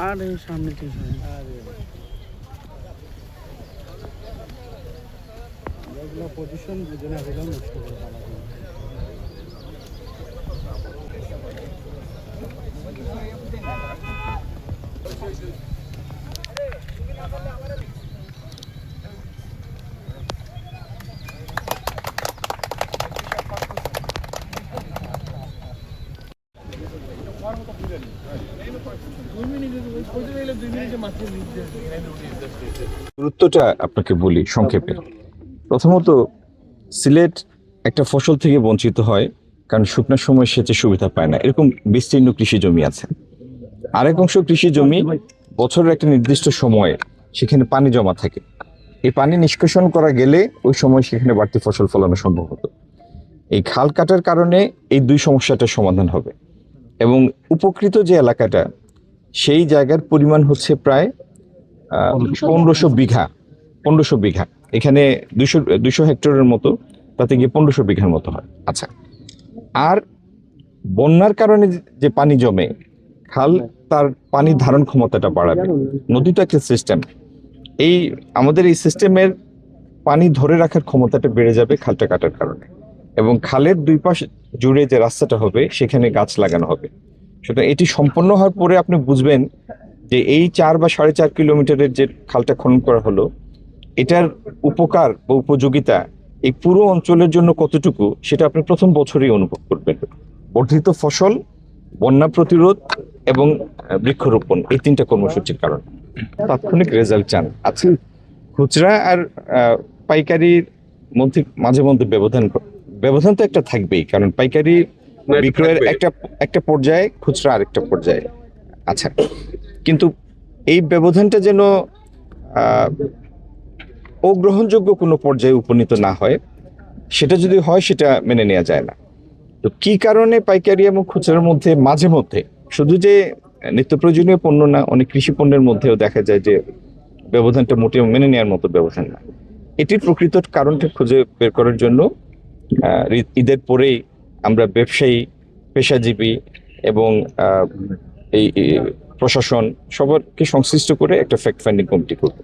আর এই সামনে কি পজিশন বুঝে না নষ্ট করে গুরুত্বটা আপনাকে বলি সংক্ষেপে। প্রথমত, সিলেট একটা ফসল থেকে বঞ্চিত হয় কারণ শুকনোর সময় সেচের সুবিধা পায় না, এরকম বিস্তীর্ণ কৃষি জমি আছে। আরেক অংশ কৃষি জমি বছরের একটা নির্দিষ্ট সময়ে সেখানে পানি জমা থাকে, এই পানি নিষ্কাশন করা গেলে ওই সময় সেখানে বাড়তি ফসল ফলানো সম্ভব হতো। এই খাল কাটার কারণে এই দুই সমস্যাটার সমাধান হবে এবং উপকৃত যে এলাকাটা সেই জায়গার পরিমাণ হচ্ছে প্রায় 1500 বিঘা। 1500 বিঘা, এখানে 200 হেক্টরের মতো, তাতে গিয়ে 1500 বিঘার মতো হয়। আচ্ছা, আর বন্যার কারণে যে পানি জমে, খাল তার পানির ধারণ ক্ষমতাটা বাড়াবে। নদীটা একটা সিস্টেম, এই আমাদের এই সিস্টেমের পানি ধরে রাখার ক্ষমতাটা বেড়ে যাবে খালটা কাটার কারণে, এবং খালের দুই পাশ জুড়ে যে রাস্তাটা হবে সেখানে গাছ লাগানো হবে। সুতরাং এটি সম্পন্ন হওয়ার পরে আপনি বুঝবেন যে এই 4 বা 4.5 কিলোমিটারের যে খালটা খনন করা হলো, এটার উপকার বা উপযোগিতা এই পুরো অঞ্চলের জন্য কতটুকু সেটা আপনি প্রথম বছরেই অনুভব করবেন। বর্ধিত ফসল, বন্যা প্রতিরোধ এবং বৃক্ষরোপণ, এই 3টা কর্মসূচির কারণে তাৎক্ষণিক রেজাল্ট চান। আচ্ছা, খুচরা আর পাইকারির মধ্যে মাঝে মধ্যে ব্যবধান তো একটা থাকবেই, কারণ পাইকারি বিক্রয়ের একটা পর্যায়ে, খুচরা আরেকটা পর্যায়ে। আচ্ছা, কিন্তু এই ব্যবধানটা যেন অগ্রহণযোগ্য কোনো পর্যায়ে উপনীত না হয়, সেটা যদি হয় সেটা মেনে নেওয়া যায় না। তো কি কারণে পাইকারি এবং খুচরার মধ্যে মাঝে মধ্যে, শুধু যে নিত্য প্রয়োজনীয় পণ্য না, অনেক কৃষি পণ্যের মধ্যেও দেখা যায় যে ব্যবধানটা মোটেও মেনে নেওয়ার মতো ব্যবধান না। এটির প্রকৃত কারণটা খুঁজে বের করার জন্য ঈদের পরেই আমরা ব্যবসায়ী, পেশাজীবী এবং এই প্রশাসন সবাইকে সংশ্লিষ্ট করে একটা ফ্যাক্ট ফাইন্ডিং কমিটি করব।